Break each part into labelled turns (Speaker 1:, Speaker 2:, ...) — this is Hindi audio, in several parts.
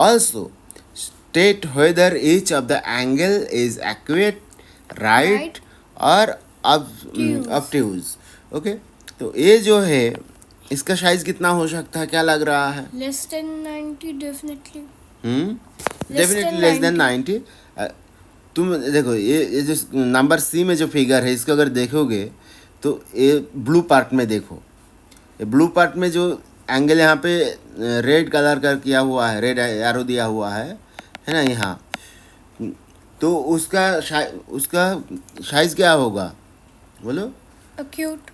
Speaker 1: Also, state whether each of the angle is accurate, right, or obtuse. Okay, तो ये जो है इसका साइज कितना हो सकता है, क्या लग रहा है?
Speaker 2: Less than 90 definitely.
Speaker 1: Definitely less than 90। तुम देखो ये जो नंबर सी में जो फिगर है इसको अगर देखोगे तो ये ब्लू पार्ट में देखो, ये ब्लू पार्ट में जो एंगल यहाँ पे रेड कलर का किया हुआ है, रेड एरो दिया हुआ है ना यहाँ, तो उसका साइज क्या होगा बोलो?
Speaker 2: एक्यूट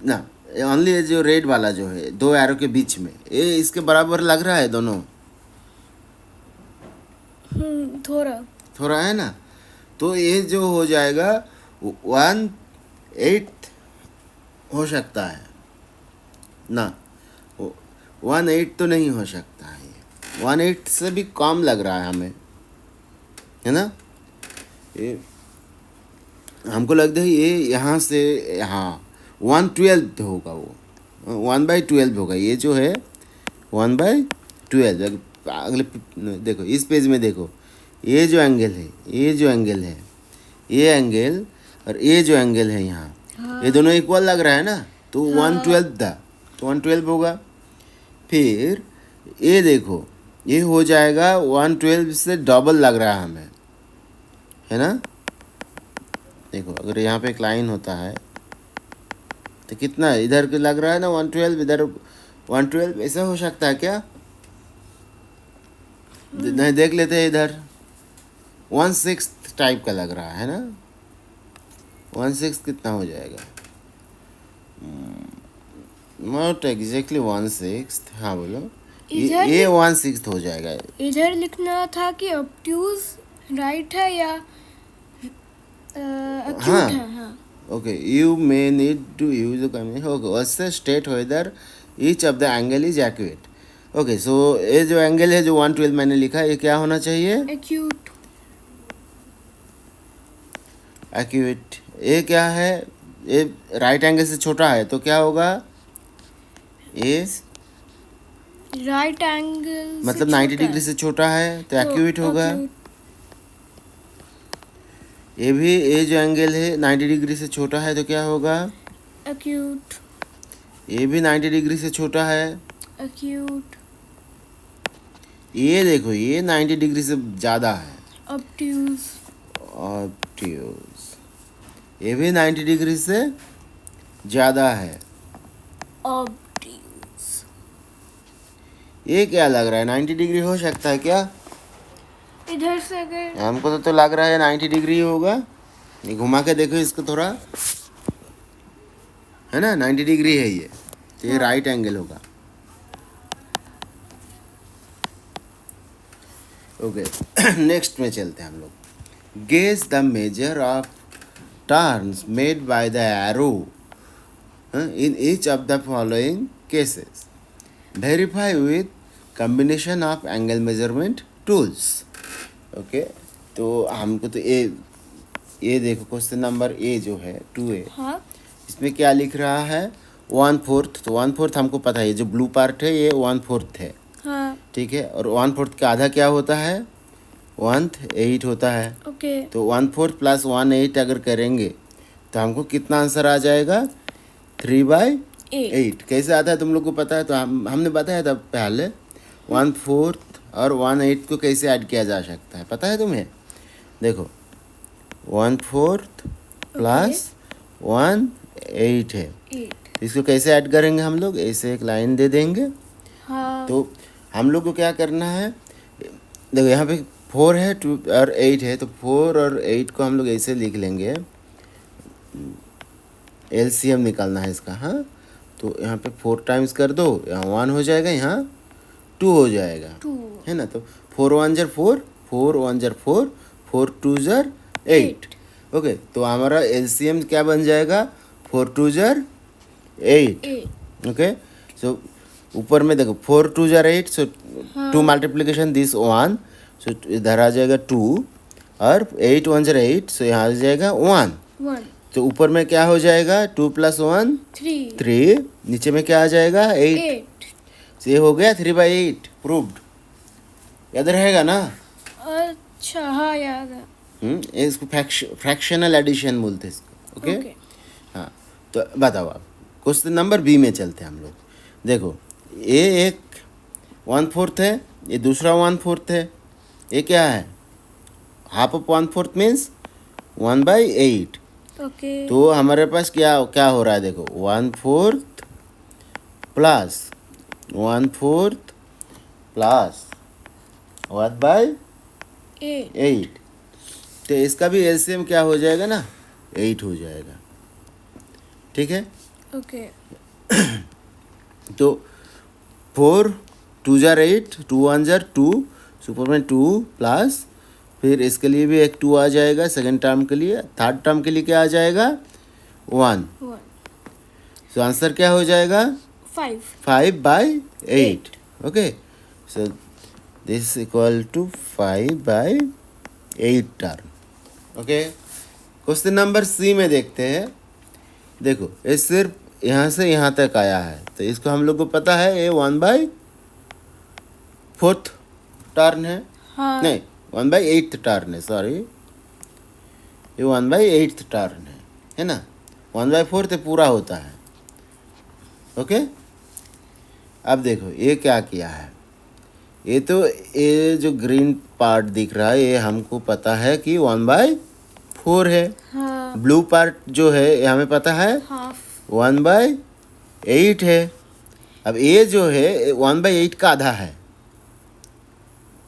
Speaker 1: ना, ओनली ये जो रेड वाला जो है दो एरो के बीच में, ये इसके बराबर लग रहा है दोनों?
Speaker 2: थोड़ा
Speaker 1: थोड़ा है ना, तो ये जो हो जाएगा 1/8 हो सकता है ना, 1/8 तो नहीं हो सकता है, 1/8 से भी कम लग रहा है हमें, है ना? ये हमको लगता है ये यहाँ से यहाँ 1/12 होगा, वो 1/12 होगा, ये जो है 1/12। अगले देखो इस पेज में देखो, ये जो एंगल है, ये जो एंगल है, ये एंगल और ये जो एंगल है यहाँ, ये दोनों इक्वल लग रहा है ना, तो 1/12 था, तो 1/12 होगा। फिर ये देखो ये हो जाएगा 1/12 से डबल लग रहा है हमें, है ना? देखो अगर यहाँ पे एक लाइन होता है तो कितना इधर के लग रहा है ना 1/12, इधर 1/12, ऐसा हो सकता है क्या? नहीं, देख लेते हैं इधर 1/6 टाइप का लग रहा है ना, 1/6 कितना हो जाएगा? नॉट एग्जैक्टली 1/6, हाँ बोलो, ये 1/6 हो जाएगा।
Speaker 2: इधर लिखना था कि ऑब्ट्यूज राइट है या
Speaker 1: हाँ,
Speaker 2: हाँ।
Speaker 1: Okay, you may need to use the communication, okay, वैसे state whether each of the angle is accurate. Okay, so ये जो एंगल है जो 1/12 मैंने लिखा है, ये क्या होना चाहिए?
Speaker 2: एक्यूट।
Speaker 1: एक्यूरेट। ये क्या है? ये राइट एंगल से छोटा है तो क्या होगा? ये
Speaker 2: राइट एंगल
Speaker 1: मतलब 90 डिग्री से छोटा है तो एक्यूरेट होगा। ये भी, ये जो एंगल है 90 डिग्री से छोटा है तो क्या होगा?
Speaker 2: एक्यूट।
Speaker 1: ये भी 90 डिग्री से छोटा है,
Speaker 2: एक्यूट।
Speaker 1: ये देखो ये 90 डिग्री से ज़्यादा है,
Speaker 2: ऑब्ट्यूज।
Speaker 1: ऑब्ट्यूज। ये भी 90 डिग्री से ज़्यादा है,
Speaker 2: ऑब्ट्यूज।
Speaker 1: ये क्या लग रहा है, 90 डिग्री हो सकता है क्या?
Speaker 2: इधर से अगर
Speaker 1: हमको तो लग रहा है 90 डिग्री होगा, ये घुमा के देखो इसको थोड़ा, है ना, 90 डिग्री है ये, तो ये राइट एंगल होगा। ओके, नेक्स्ट में चलते हैं हम लोग। Gauge the measure of turns made by the arrow in each of the following cases, verify with combination of angle measurement tools. Okay, तो हमको तो ये देखो क्वेश्चन नंबर ए जो है 2A,
Speaker 2: हाँ।
Speaker 1: इसमें क्या लिख रहा है? 1/4, तो 1/4 हमको पता है, ये जो ब्लू पार्ट है ये 1/4 है,
Speaker 2: हाँ।
Speaker 1: ठीक है, और 1/4 का आधा क्या होता है? 1/8 होता है।
Speaker 2: ओके,
Speaker 1: तो 1/4 + 1/8 अगर करेंगे तो हमको कितना आंसर आ जाएगा? 3/8। कैसे आता है तुम लोग को पता है? तो हमने बताया था पहले 1/4 और 1/8 को कैसे ऐड किया जा सकता है, पता है तुम्हें? देखो 1/4 + 1/8 है, इसको कैसे ऐड करेंगे हम लोग? ऐसे एक लाइन दे देंगे।
Speaker 2: हाँ।
Speaker 1: तो हम लोग को क्या करना है, देखो यहाँ पे 4 है, 2 और 8 है, तो 4 और 8 को हम लोग ऐसे लिख लेंगे, LCM निकालना है इसका। हाँ, तो यहाँ पे 4 टाइम्स कर दो, यहाँ 1 हो जाएगा, यहाँ 2 हो जाएगा,
Speaker 2: 2
Speaker 1: है ना? तो 4 1 jar 4, 4 1 jar 4, 4 2 jar 8। ओके, तो हमारा LCM क्या बन जाएगा? 4 2 jar 8। ओके, सो ऊपर में देखो 4 2 jar 8, सो 2 मल्टीप्लीकेशन दिस 1, सो इधर आ जाएगा 2, और 8 1 jar 8, सो यहाँ आ जाएगा 1। तो ऊपर में क्या हो जाएगा? 2 + 1 3, नीचे में क्या आ जाएगा? 8। ये हो गया 3/8 प्रूव्ड। याद रहेगा ना?
Speaker 2: अच्छा हाँ याद है।
Speaker 1: इसको फ्रैक्शनल एडिशन बोलते हैं इसको। Okay
Speaker 2: okay.
Speaker 1: हाँ, तो बताओ आप, क्वेश्चन नंबर बी में चलते हैं हम लोग। देखो, ये एक 1/4 है, ये दूसरा 1/4 है, ये क्या है? Half of 1/4 means 1/8।
Speaker 2: ओके।
Speaker 1: तो हमारे पास क्या क्या हो रहा है? देखो, 1/4 प्लस 1/4 प्लस 1/8।
Speaker 2: 8।
Speaker 1: तो इसका भी एलसीएम क्या हो जाएगा ना? 8 हो जाएगा। ठीक है,
Speaker 2: ओके।
Speaker 1: तो 4 2 जार 8, 2 1 जार 2, सुपर में 2 प्लस, फिर इसके लिए भी एक 2 आ जाएगा सेकेंड टर्म के लिए। थर्ड टर्म के लिए क्या आ जाएगा? 1।
Speaker 2: 1
Speaker 1: सो आंसर क्या हो जाएगा?
Speaker 2: 5
Speaker 1: 5/8। Okay, so this equal to 5/8 term. Okay, question number C में देखते हैं। देखो, ये सिर्फ यहाँ से यहाँ तक आया है, तो इसको हम लोग को पता है ये 1/4 टर्न है।
Speaker 2: हाँ।
Speaker 1: नहीं, 1/8 टर्न है, सॉरी, ये 1/8 टर्न है ना? 1/4 तो पूरा होता है। ओके, अब देखो ये क्या किया है। ये तो ये जो ग्रीन पार्ट दिख रहा है ये हमको पता है कि 1/4 है।
Speaker 2: हाँ।
Speaker 1: ब्लू पार्ट जो है ये हमें पता है
Speaker 2: हाफ
Speaker 1: 1/8 है। अब ये जो है 1/8 का आधा है।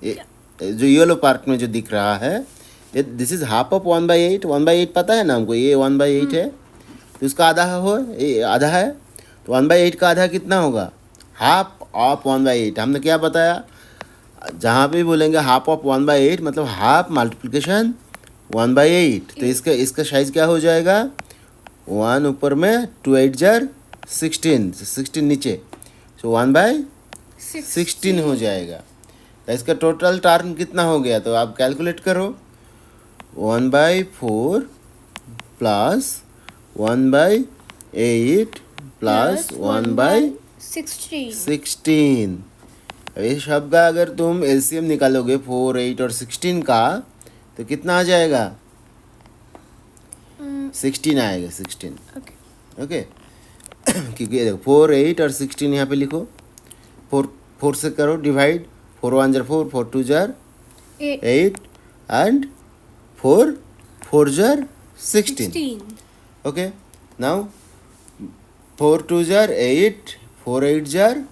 Speaker 1: ये जो येलो पार्ट में जो दिख रहा है ये दिस इज हाफ ऑफ 1/8। 1/8 पता है ना हमको, ये 1/8 है, तो उसका आधा ये आधा है। तो 1/8 का आधा कितना होगा? Half of 1/8। हमने क्या बताया? जहाँ पे भी बोलेंगे हाफ ऑफ 1/8 मतलब हाफ मल्टीप्लिकेशन 1/8। तो इसका साइज क्या हो जाएगा? 1 ऊपर में, 2 8 जार 16, 16 नीचे, सो 1/16 हो जाएगा। तो इसका टोटल टर्म कितना हो गया? तो आप कैलकुलेट करो। 1/4 प्लस 1/8 प्लस 1/16। ये सब का अगर तुम एलसीएम निकालोगे 4 8 और 16 का, तो कितना आ जाएगा? 16 आएगा, 16।
Speaker 2: ओके।
Speaker 1: ओके क्योंकि देखो 4 8 और 16 यहाँ पे लिखो। 4 से करो डिवाइड। 4 1 जार 4, 4 2 जार 8 एंड 4 जार 16। ओके, नाउ 4 2 जार 8, 4 8 जार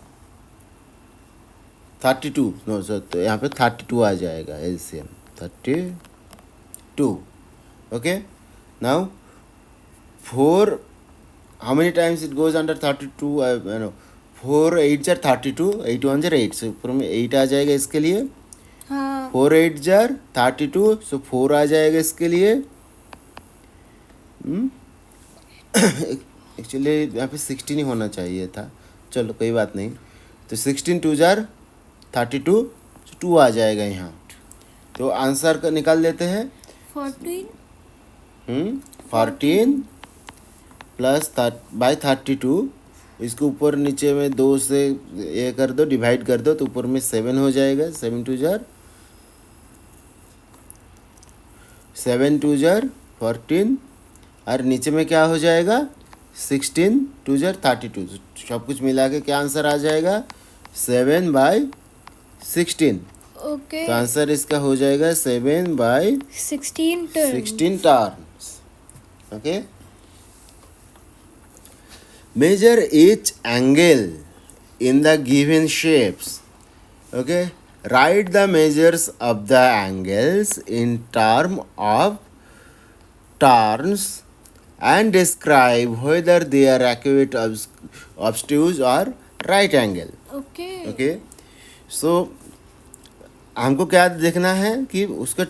Speaker 1: 32। नो सर, तो यहाँ पे 32 आ जाएगा LCM 32। Okay, now 4 how many times it goes under 32? No, 4 8 जार 32, 8 1 जार 8, सो ऊपर में 8 आ जाएगा इसके लिए।
Speaker 2: हाँ।
Speaker 1: 4 8 जार 32, सो 4 आ जाएगा इसके लिए। एक्चुअली यहाँ पे 16 ही होना चाहिए था, चलो कोई बात नहीं। तो 16 2 जार 32, 2 आ जाएगा यहाँ। तो आंसर का निकाल लेते हैं। 14 प्लस बाई 32, इसको ऊपर नीचे में 2 से ये कर दो, डिवाइड कर दो, तो ऊपर में 7 हो जाएगा। 7 2 जार 14 और नीचे में क्या हो जाएगा? 16 2 जार 32। सब कुछ मिला के क्या आंसर आ जाएगा? 7/16।
Speaker 2: ओके।
Speaker 1: तो आंसर इसका हो जाएगा
Speaker 2: 16
Speaker 1: turns. Okay, measure each angle in the given shapes. Okay, write the measures of the angles in term of turns and describe whether they are accurate, obtuse or right angle.
Speaker 2: Okay.
Speaker 1: Okay, so हमको क्या देखना है कि उसका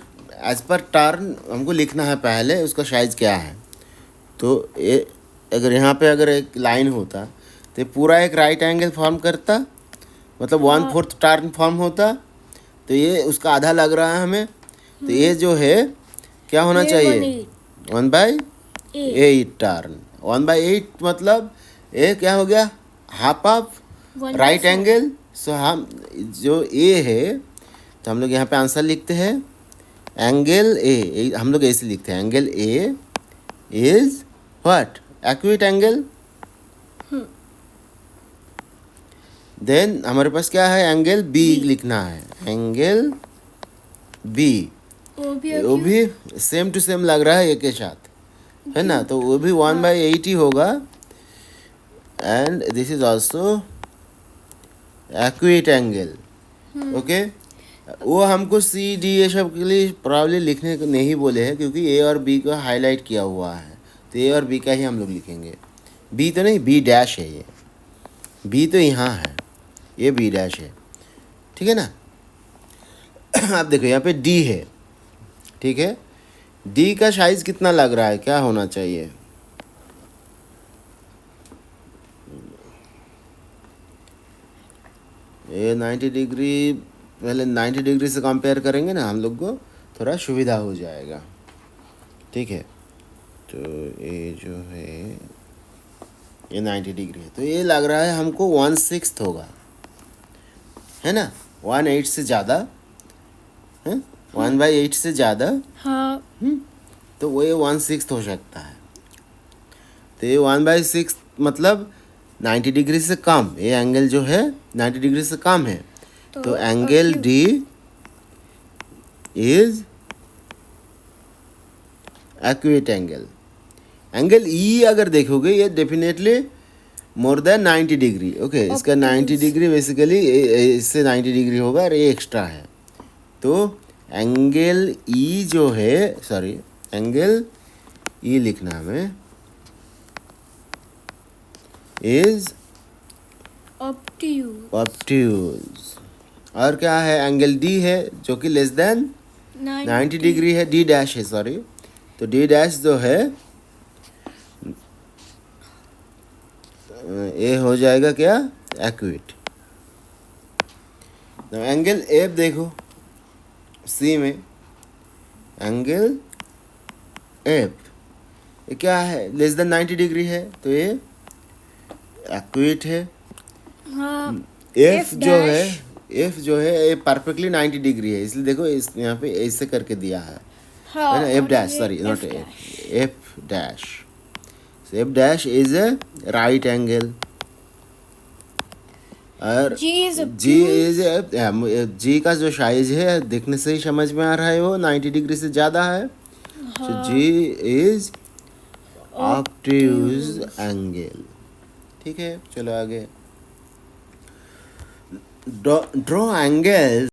Speaker 1: एज पर टर्न हमको लिखना है पहले, उसका साइज क्या है। तो ये अगर यहाँ पे अगर एक लाइन होता तो पूरा एक राइट एंगल फॉर्म करता, मतलब 1/4 टर्न फॉर्म होता। तो ये उसका आधा लग रहा है हमें, तो ये जो है क्या होना चाहिए? 1/8 टर्न। 1/8 मतलब ये क्या हो गया? Half of right angle. So हम जो ए है, तो हम लोग यहाँ पे आंसर लिखते हैं एंगल ए, हम लोग ऐसे लिखते हैं angle A is what, acute angle. Then हमारे पास क्या है, एंगल बी लिखना है, एंगल बी। वो भी सेम टू सेम लग रहा है ए के साथ, है ना, तो वो भी 1/8 ही होगा। And this is also acute angle. Okay, वो हमको सी डी ए सब के लिए प्रॉब्लली लिखने को नहीं बोले हैं, क्योंकि ए और बी को हाईलाइट किया हुआ है, तो ए और बी का ही हम लोग लिखेंगे। बी तो नहीं, बी डैश है, ये बी तो यहाँ है, ये बी डैश है, ठीक है ना। आप देखो यहाँ पे डी है, ठीक है, डी का साइज कितना लग रहा है, क्या होना चाहिए, ये 90 डिग्री, पहले 90 डिग्री से कंपेयर करेंगे ना, हम लोग को थोड़ा सुविधा हो जाएगा, ठीक है। तो ये जो है ये 90 डिग्री है, तो ये लग रहा है हमको 1/6 होगा, है ना, 1/8 से ज़्यादा है, 1/8 से ज़्यादा,
Speaker 2: हाँ,
Speaker 1: तो वो ये 1/6 हो सकता है। तो ये 1/6 मतलब 90 डिग्री से कम, ये एंगल जो है 90 डिग्री से कम है, तो angle D is acute angle. Angle E अगर देखोगे, ये definitely more than 90 degree. Okay, इसका 90 डिग्री बेसिकली इससे 90 डिग्री होगा और ये एक्स्ट्रा है, तो एंगल ई जो है, सॉरी एंगल ई लिखना हमें, इज ऑब्ट्यूज। और क्या है, एंगल डी है जो कि लेस देन 90 डिग्री है, डी डैश है, सॉरी, तो डी डैश जो है ये हो जाएगा क्या, एक्यूट। एंगल एफ देखो, सी में एंगल एफ, ये क्या है, लेस देन 90 डिग्री है, तो ये एक्यूट है।
Speaker 2: हाँ,
Speaker 1: एफ जो है ये परफेक्टली 90 डिग्री है, इसलिए देखो इस यहाँ पे ऐसे करके दिया है,
Speaker 2: हाँ,
Speaker 1: है ना, F dash, sorry not F dash, F dash is a right angle. और जी का जो साइज है देखने से ही समझ में आ रहा है, वो 90 डिग्री से ज़्यादा है, तो जी इज ऑब्ट्यूज एंगल, ठीक है। चलो आगे, ड्रॉ एंगल्स